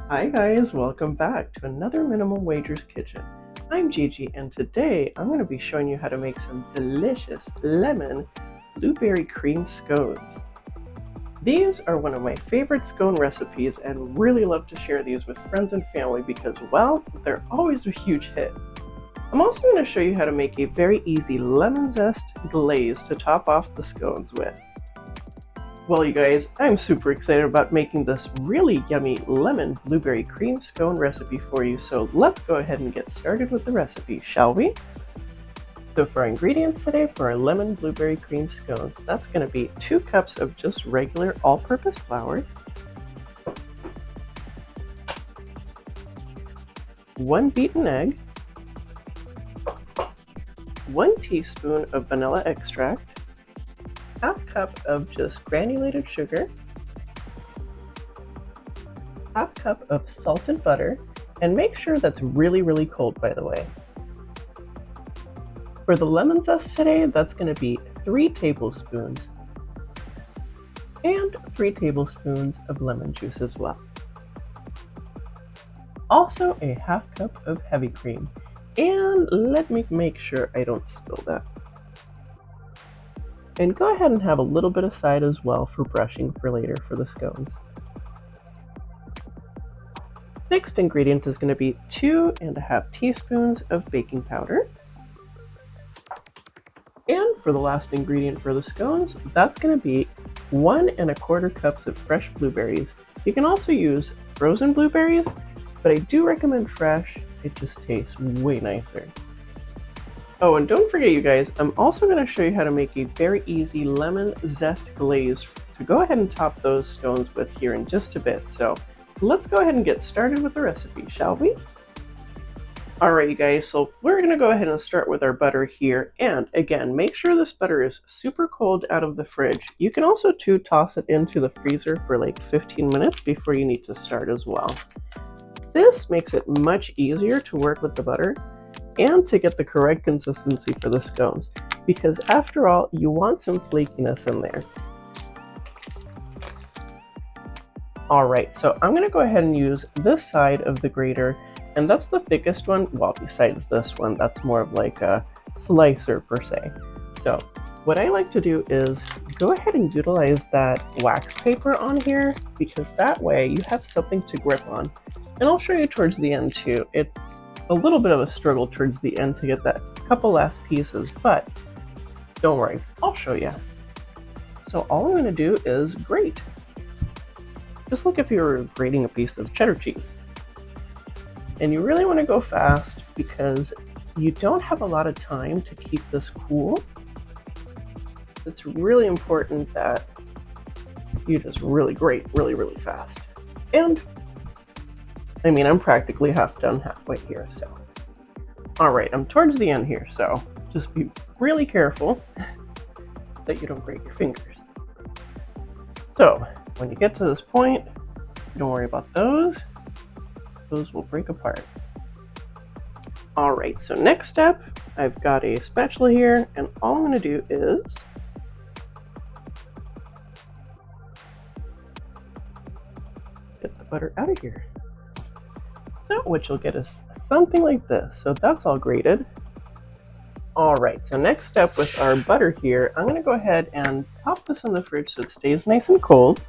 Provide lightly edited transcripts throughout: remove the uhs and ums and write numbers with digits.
Hi guys, welcome back to another Minimal Wagers Kitchen. I'm Gigi and today I'm going to be showing you how to make some delicious lemon blueberry cream scones. These are one of my favorite scone recipes and really love to share these with friends and family because, well, they're always a huge hit. I'm also going to show you how to make a very easy lemon zest glaze to top off the scones with. Well, you guys, I'm super excited about making this really yummy lemon blueberry cream scone recipe for you, so let's go ahead and get started with the recipe, shall we? So for our ingredients today for our lemon blueberry cream scones, that's going to be 2 cups of just regular all-purpose flour, 1 beaten egg, 1 teaspoon of vanilla extract, half cup of just granulated sugar, half cup of salted butter, and make sure that's really cold, by the way. For the lemon zest today, that's going to be 3 tablespoons and 3 tablespoons of lemon juice as well. Also a half cup of heavy cream, and let me make sure I don't spill that. And go ahead and have a little bit aside as well for brushing for later for the scones. Next ingredient is going to be 2½ teaspoons of baking powder. And for the last ingredient for the scones, that's going to be 1¼ cups of fresh blueberries. You can also use frozen blueberries, but I do recommend fresh. It just tastes way nicer. Oh, and don't forget, you guys, I'm also going to show you how to make a very easy lemon zest glaze to go ahead and top those scones with here in just a bit. So let's go ahead and get started with the recipe, shall we? Alright, you guys, so we're going to go ahead and start with our butter here. And again, make sure this butter is super cold out of the fridge. You can also toss it into the freezer for like 15 minutes before you need to start as well. This makes it much easier to work with the butter and to get the correct consistency for the scones, because after all, you want some flakiness in there. Alright, so I'm going to go ahead and use this side of the grater, and that's the thickest one, well, besides this one, that's more of like a slicer per se. So what I like to do is go ahead and utilize that wax paper on here, because that way you have something to grip on. And I'll show you towards the end too. It's a little bit of a struggle towards the end to get that couple last pieces, but don't worry, I'll show you. So all I'm going to do is grate. Just like if you were grating a piece of cheddar cheese. And you really want to go fast because you don't have a lot of time to keep this cool. It's really important that you just really grate really fast. And I mean, I'm practically half done halfway here, so. Alright, I'm towards the end here, so just be really careful that you don't break your fingers. So, when you get to this point, don't worry about those. Those will break apart. Alright, so next step, I've got a spatula here, and all I'm going to do is get the butter out of here. So, which will get us something like this. So that's all grated. Alright, so next step with our butter here, I'm going to go ahead and pop this in the fridge so it stays nice and cold.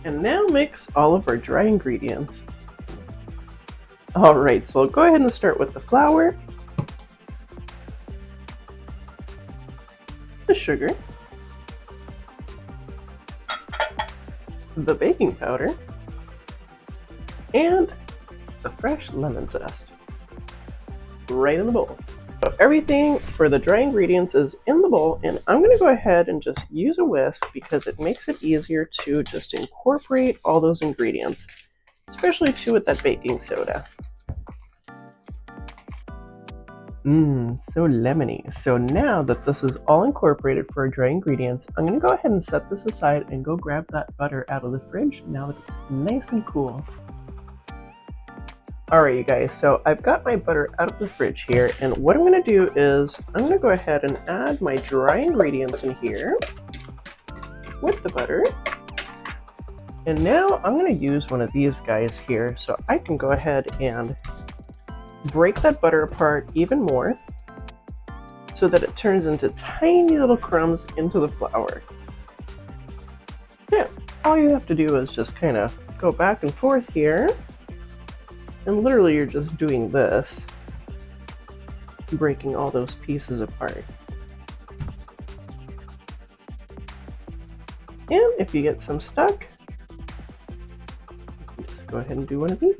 And now mix all of our dry ingredients. Alright, so I'll go ahead and start with the flour, the sugar, the baking powder, and the fresh lemon zest right in the bowl. So everything for the dry ingredients is in the bowl, and I'm going to go ahead and just use a whisk because it makes it easier to just incorporate all those ingredients, especially too with that baking soda. So lemony. So now that this is all incorporated for our dry ingredients, I'm going to go ahead and set this aside and go grab that butter out of the fridge now that it's nice and cool. Alright, you guys, so I've got my butter out of the fridge here, and what I'm going to do is I'm going to go ahead and add my dry ingredients in here with the butter, And now I'm going to use one of these guys here so I can go ahead and break that butter apart even more so that it turns into tiny little crumbs into the flour. Yeah, all you have to do is just kind of go back and forth here, and literally you're just doing this, breaking all those pieces apart. And if you get some stuck, just go ahead and do one of these.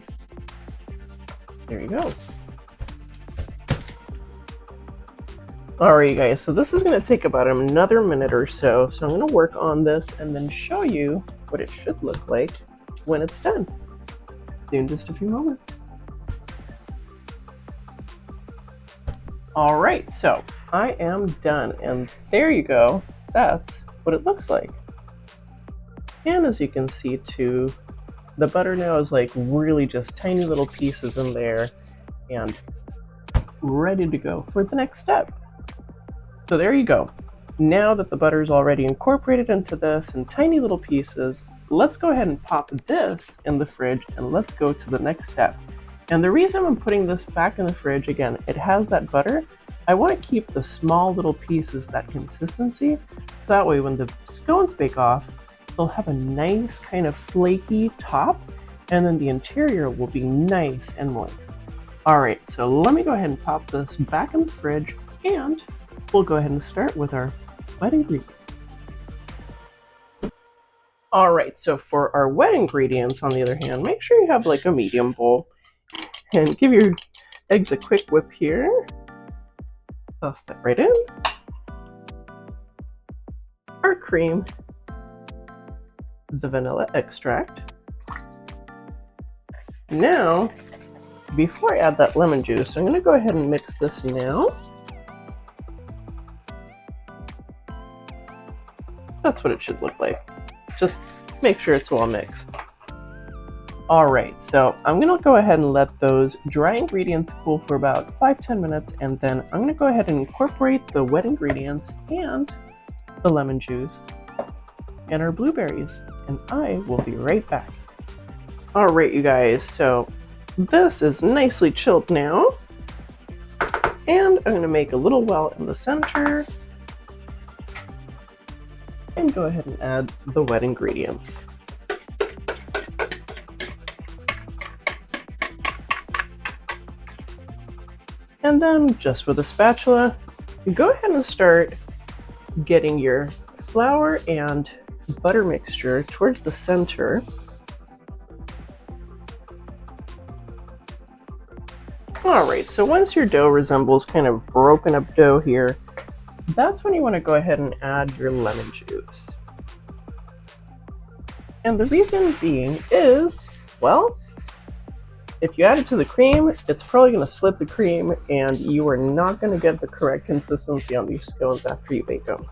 There you go. Alright, you guys, so this is going to take about another minute or so. So I'm going to work on this and then show you what it should look like when it's done. See you in just a few moments. Alright, so I am done, and there you go. That's what it looks like. And as you can see too, the butter now is like really just tiny little pieces in there and ready to go for the next step. So there you go. Now that the butter is already incorporated into this in tiny little pieces, let's go ahead and pop this in the fridge and let's go to the next step. And the reason I'm putting this back in the fridge, again, it has that butter. I want to keep the small little pieces that consistency, so that way when the scones bake off, they'll have a nice kind of flaky top, and then the interior will be nice and moist. Alright, so let me go ahead and pop this back in the fridge, and we'll go ahead and start with our wet ingredients. Alright, so for our wet ingredients, on the other hand, make sure you have like a medium bowl, and give your eggs a quick whip here. Toss that right in. Our cream, the vanilla extract. Now, before I add that lemon juice, I'm going to go ahead and mix this now. That's what it should look like. Just make sure it's well mixed. Alright, so I'm going to go ahead and let those dry ingredients cool for about 5-10 minutes, and then I'm going to go ahead and incorporate the wet ingredients and the lemon juice and our blueberries, and I will be right back. Alright, you guys, so this is nicely chilled now, and I'm going to make a little well in the center and go ahead and add the wet ingredients. And then, just with a spatula, go ahead and start getting your flour and butter mixture towards the center. Alright, so once your dough resembles kind of broken up dough here, that's when you want to go ahead and add your lemon juice. And the reason being is, well, if you add it to the cream, it's probably going to split the cream, and you are not going to get the correct consistency on these scones after you bake them.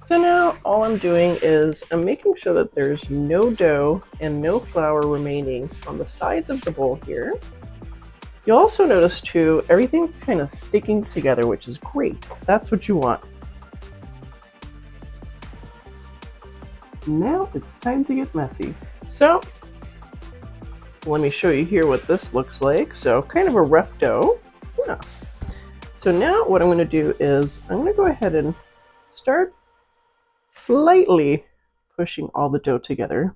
So now all I'm doing is I'm making sure that there's no dough and no flour remaining on the sides of the bowl here. You'll also notice too, everything's kind of sticking together, which is great. That's what you want. Now it's time to get messy. So let me show you here what this looks like. So kind of a rough dough. Yeah. So now what I'm going to do is I'm going to go ahead and start slightly pushing all the dough together.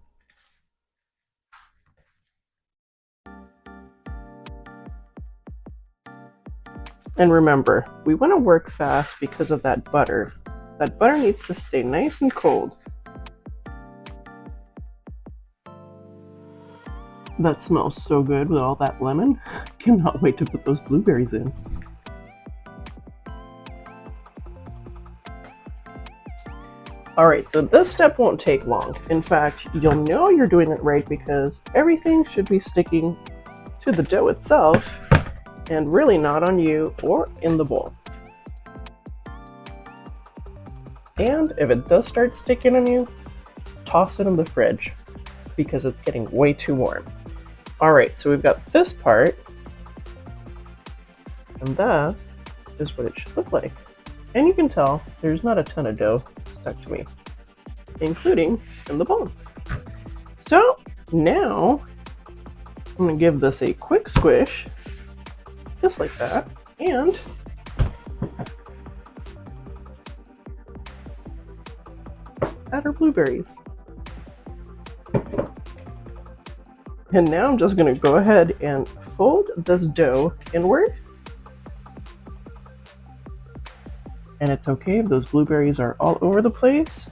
And remember, we want to work fast because of that butter. That butter needs to stay nice and cold. That smells so good with all that lemon. Cannot wait to put those blueberries in. Alright, so this step won't take long. In fact, you'll know you're doing it right because everything should be sticking to the dough itself and really not on you or in the bowl. And if it does start sticking on you, toss it in the fridge because it's getting way too warm. Alright, so we've got this part, and that is what it should look like. And you can tell there's not a ton of dough stuck to me, including in the bowl. So now I'm gonna give this a quick squish, just like that, and add our blueberries. And now I'm just gonna go ahead and fold this dough inward. And it's okay if those blueberries are all over the place,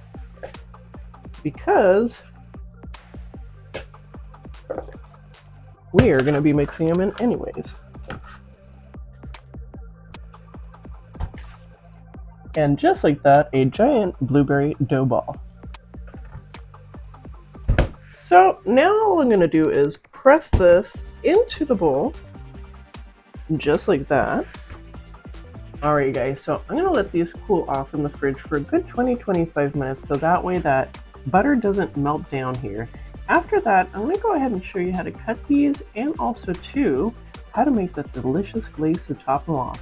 because we are going to be mixing them in anyways. And just like that, a giant blueberry dough ball. So now all I'm going to do is press this into the bowl, just like that. Alright guys, so I'm going to let these cool off in the fridge for a good 20-25 minutes, so that way that butter doesn't melt down here. After that, I'm going to go ahead and show you how to cut these, and also too, how to make that delicious glaze to top them off.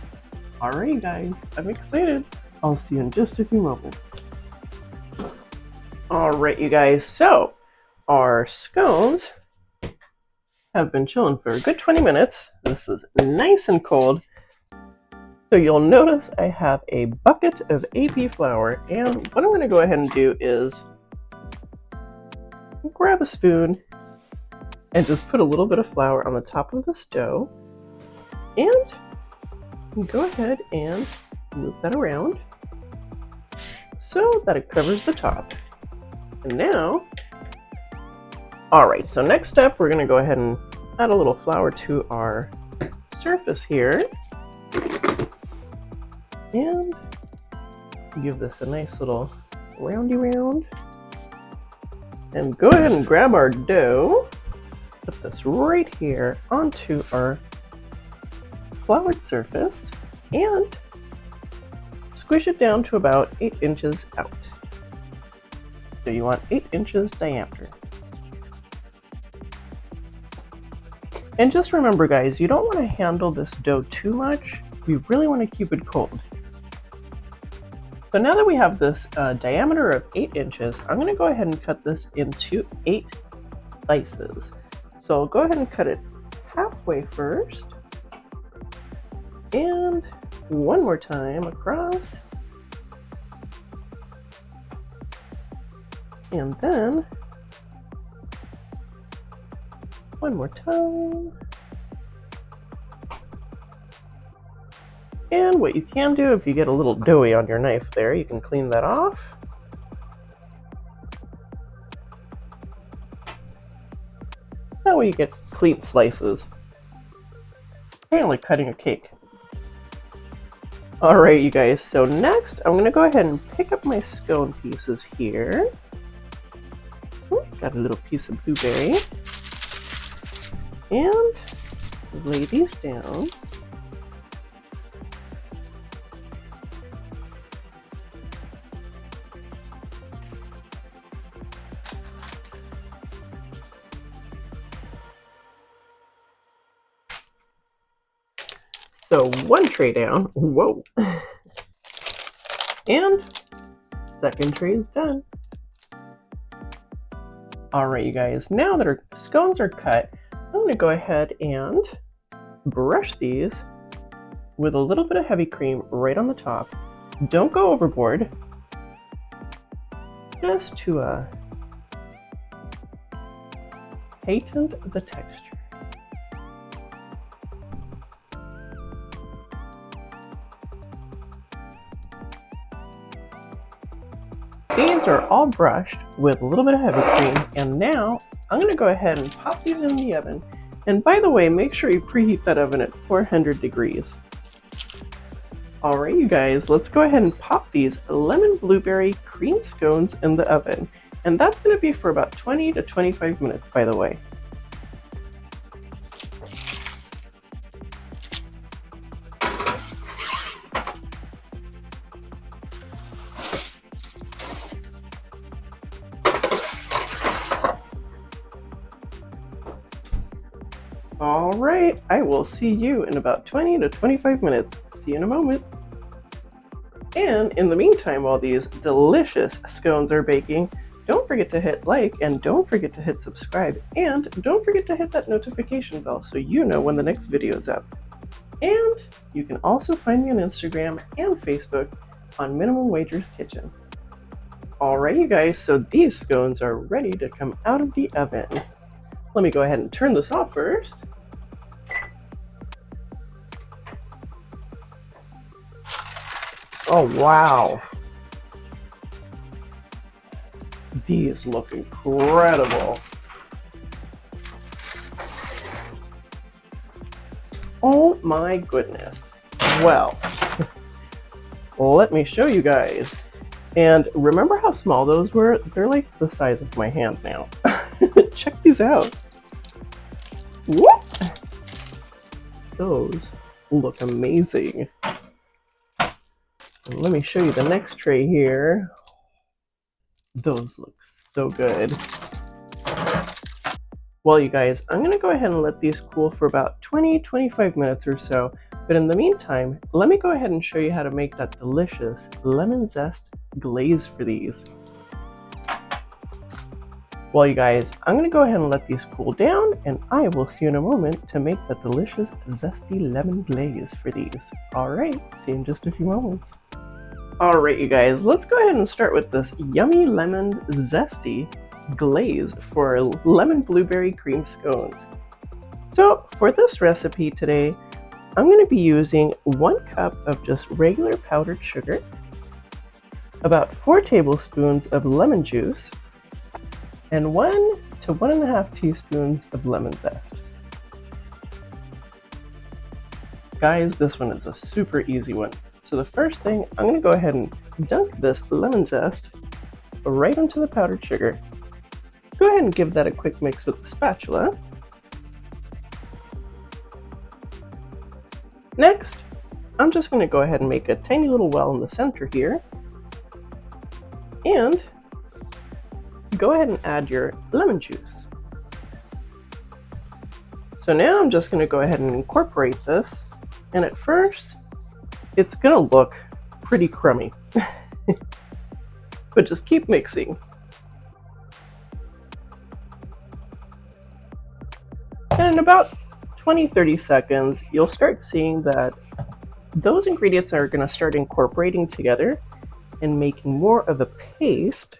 Alright guys, I'm excited. I'll see you in just a few moments. Alright you guys, so our scones have been chilling for a good 20 minutes. This is nice and cold. So you'll notice I have a bucket of AP flour, and what I'm going to go ahead and do is grab a spoon and just put a little bit of flour on the top of this dough, and go ahead and move that around so that it covers the top. And now, alright, so next step, we're going to go ahead and add a little flour to our surface here. And give this a nice little roundy round. And go ahead and grab our dough, put this right here onto our floured surface, and squish it down to about 8 inches out. So you want 8 inches diameter. And just remember guys, you don't want to handle this dough too much. We really want to keep it cold. So now that we have this diameter of 8 inches, I'm going to go ahead and cut this into 8 slices. So I'll go ahead and cut it halfway first, and one more time across, and then one more time. And what you can do, if you get a little doughy on your knife there, you can clean that off. That way you get clean slices. Kind of like cutting a cake. Alright you guys, so next I'm going to go ahead and pick up my scone pieces here. Ooh, got a little piece of blueberry. And lay these down. So one tray down, whoa, and second tray is done. Alright you guys, now that our scones are cut, I'm going to go ahead and brush these with a little bit of heavy cream right on the top. Don't go overboard, just to heighten the texture. These are all brushed with a little bit of heavy cream, and now I'm going to go ahead and pop these in the oven. And by the way, make sure you preheat that oven at 400 degrees. Alright you guys, let's go ahead and pop these lemon blueberry cream scones in the oven. And that's going to be for about 20 to 25 minutes, by the way. Alright, I will see you in about 20 to 25 minutes. See you in a moment. And in the meantime, while these delicious scones are baking, don't forget to hit like and don't forget to hit subscribe and don't forget to hit that notification bell so you know when the next video is up. And you can also find me on Instagram and Facebook on Minimum Wager's Kitchen. Alright you guys, so these scones are ready to come out of the oven. Let me go ahead and turn this off first. Oh wow! These look incredible. Oh my goodness. Well, let me show you guys. And remember how small those were? They're like the size of my hand now. Check these out. Whoop! Those look amazing. And let me show you the next tray here. Those look so good. Well, you guys, I'm going to go ahead and let these cool for about 20-25 minutes or so. But in the meantime, let me go ahead and show you how to make that delicious lemon zest glaze for these. Well, you guys, I'm going to go ahead and let these cool down, and I will see you in a moment to make the delicious zesty lemon glaze for these. Alright, see you in just a few moments. Alright you guys, let's go ahead and start with this yummy lemon zesty glaze for lemon blueberry cream scones. So for this recipe today, I'm going to be using 1 cup of just regular powdered sugar, about 4 tablespoons of lemon juice, and 1 to 1.5 teaspoons of lemon zest. Guys, this one is a super easy one. So the first thing, I'm going to go ahead and dunk this lemon zest right into the powdered sugar. Go ahead and give that a quick mix with the spatula. Next, I'm just going to go ahead and make a tiny little well in the center here. And go ahead and add your lemon juice. So now I'm just going to go ahead and incorporate this. And at first, it's going to look pretty crummy. But just keep mixing. And in about 20-30 seconds, you'll start seeing that those ingredients are going to start incorporating together and making more of a paste.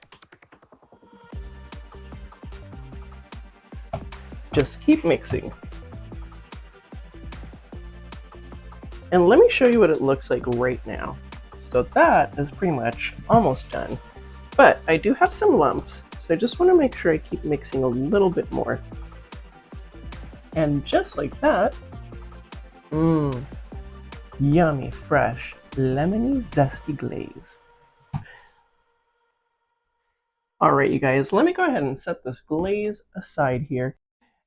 Just keep mixing. And let me show you what it looks like right now. So that is pretty much almost done. But I do have some lumps, so I just want to make sure I keep mixing a little bit more. And just like that, yummy, fresh, lemony, zesty glaze. Alright you guys, let me go ahead and set this glaze aside here.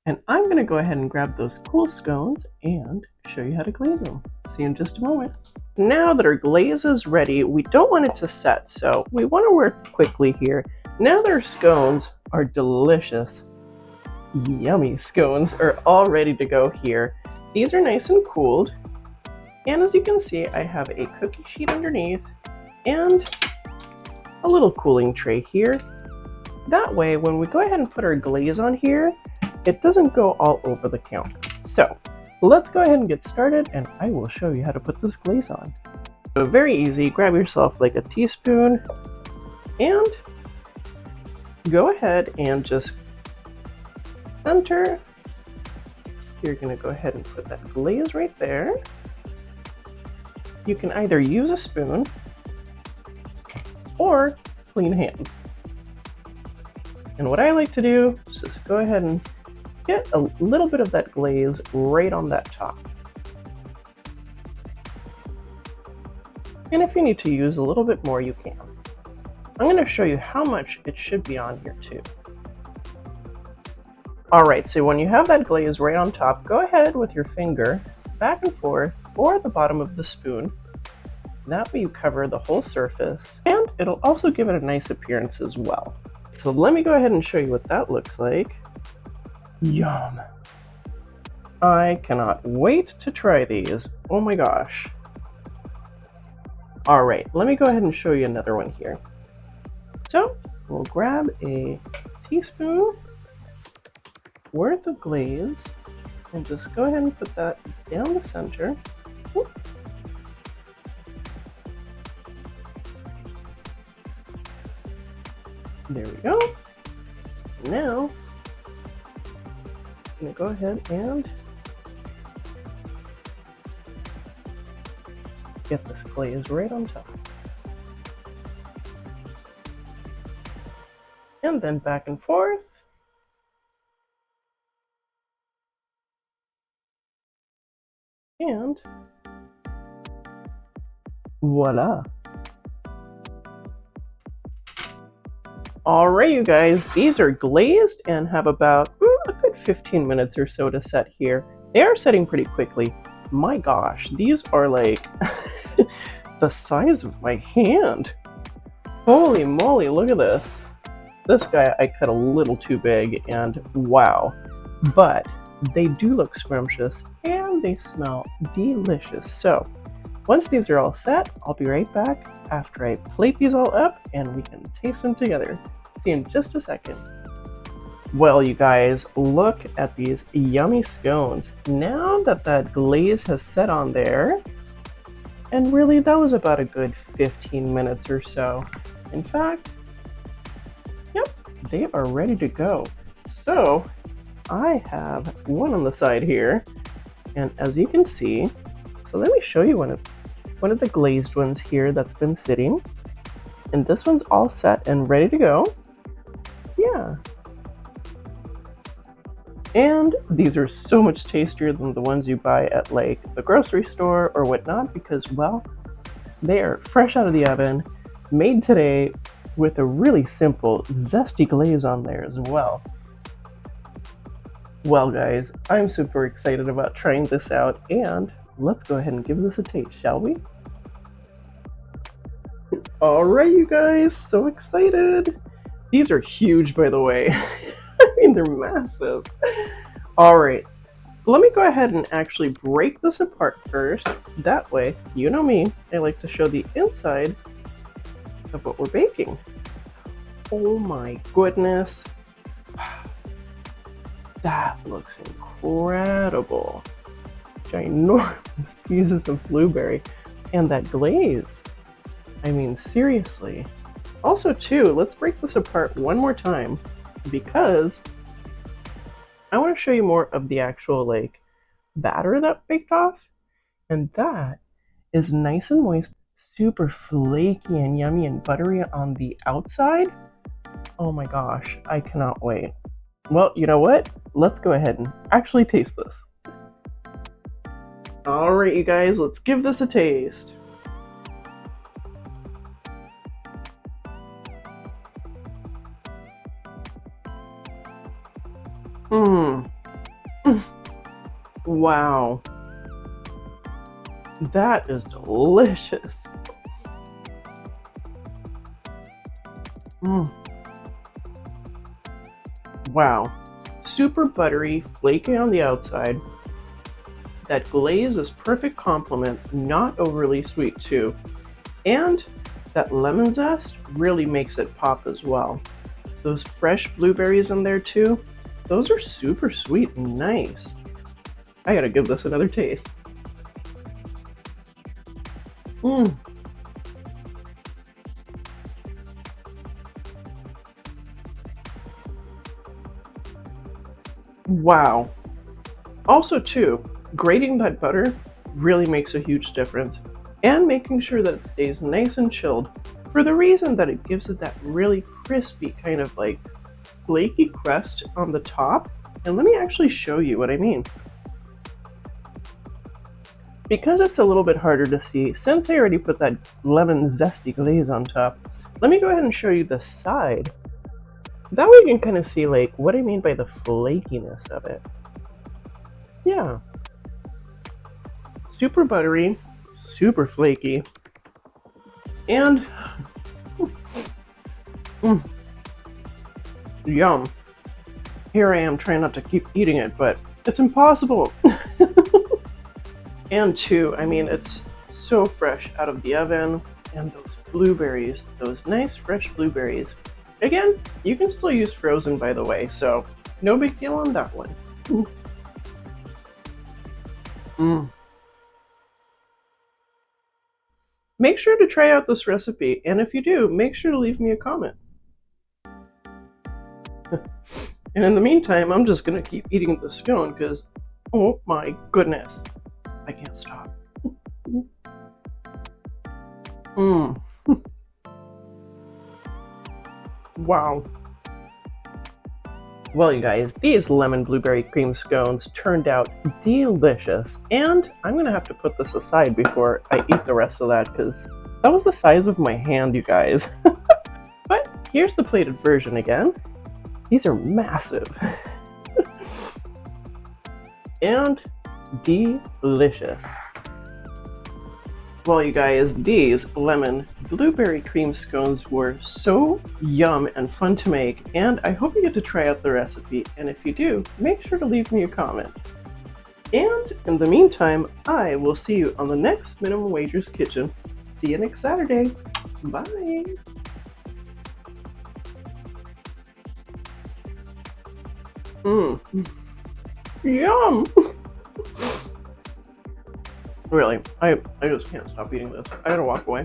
And I'm going to go ahead and grab those cool scones and show you how to glaze them. See you in just a moment. Now that our glaze is ready, we don't want it to set, so we want to work quickly here. Now that our scones are delicious, yummy scones are all ready to go here. These are nice and cooled. And as you can see, I have a cookie sheet underneath and a little cooling tray here. That way, when we go ahead and put our glaze on here, it doesn't go all over the counter. So let's go ahead and get started and I will show you how to put this glaze on. So very easy, grab yourself like a teaspoon and go ahead and just center. You're gonna go ahead and put that glaze right there. You can either use a spoon or clean hands. And what I like to do is just go ahead and get a little bit of that glaze right on that top. And if you need to use a little bit more, you can. I'm going to show you how much it should be on here too. Alright, so when you have that glaze right on top, go ahead with your finger back and forth or the bottom of the spoon. That way you cover the whole surface and it'll also give it a nice appearance as well. So let me go ahead and show you what that looks like. Yum! I cannot wait to try these. Oh my gosh. All right, let me go ahead and show you another one here. So we'll grab a teaspoon worth of glaze and just go ahead and put that down the center. Whoop. There we go. Now, I'm going to go ahead and get this glaze right on top. And then back and forth. And voila. All right, you guys, these are glazed and have about a good 15 minutes or so to set here. They are setting pretty quickly. My gosh, these are like the size of my hand. Holy moly, look at this. This guy I cut a little too big and wow. But they do look scrumptious and they smell delicious. So once these are all set, I'll be right back after I plate these all up and we can taste them together. See you in just a second. Well, you guys, look at these yummy scones. Now that that glaze has set on there, and really that was about a good 15 minutes or so. In fact, yep, they are ready to go. So I have one on the side here, and as you can see, so let me show you one of the glazed ones here that's been sitting, and this one's all set and ready to go. Yeah. And these are so much tastier than the ones you buy at like the grocery store or whatnot because, well, they are fresh out of the oven, made today with a really simple zesty glaze on there as well. Well guys, I'm super excited about trying this out and let's go ahead and give this a taste, shall we? Alright you guys, so excited! These are huge, by the way. I mean, they're massive. Alright, let me go ahead and actually break this apart first. That way, you know me, I like to show the inside of what we're baking. Oh my goodness. That looks incredible. Ginormous pieces of blueberry. And that glaze. I mean, seriously. Also, too, let's break this apart one more time because I want to show you more of the actual, like, batter that baked off. And that is nice and moist, super flaky and yummy and buttery on the outside. Oh my gosh, I cannot wait. Well, you know what? Let's go ahead and actually taste this. Alright, you guys, let's give this a taste. Wow. That is delicious. Wow. Super buttery, flaky on the outside. That glaze is perfect complement, not overly sweet too. And that lemon zest really makes it pop as well. Those fresh blueberries in there too, those are super sweet and nice. I gotta give this another taste. Wow. Also too, grating that butter really makes a huge difference, and making sure that it stays nice and chilled for the reason that it gives it that really crispy kind of like flaky crust on the top. And let me actually show you what I mean. Because it's a little bit harder to see, since I already put that lemon zesty glaze on top, let me go ahead and show you the side. That way you can kind of see like what I mean by the flakiness of it. Yeah. Super buttery, super flaky, and yum. Here I am trying not to keep eating it, but it's impossible. And two, I mean, it's so fresh out of the oven. And those blueberries, those nice fresh blueberries. Again, you can still use frozen, by the way, so no big deal on that one. Mm. Make sure to try out this recipe, and if you do, make sure to leave me a comment. And in the meantime, I'm just gonna keep eating the scone because, oh my goodness, I can't stop. Mmm. Wow. Well, you guys, these lemon blueberry cream scones turned out delicious, and I'm gonna have to put this aside before I eat the rest of that because that was the size of my hand, you guys. But here's the plated version again. These are massive. And delicious. Well, you guys, these lemon blueberry cream scones were so yum and fun to make, and I hope you get to try out the recipe, and if you do, make sure to leave me a comment. And in the meantime, I will see you on the next Minimum Wager's Kitchen. See you next Saturday. Bye! Yum! Really, I just can't stop eating this. I gotta walk away.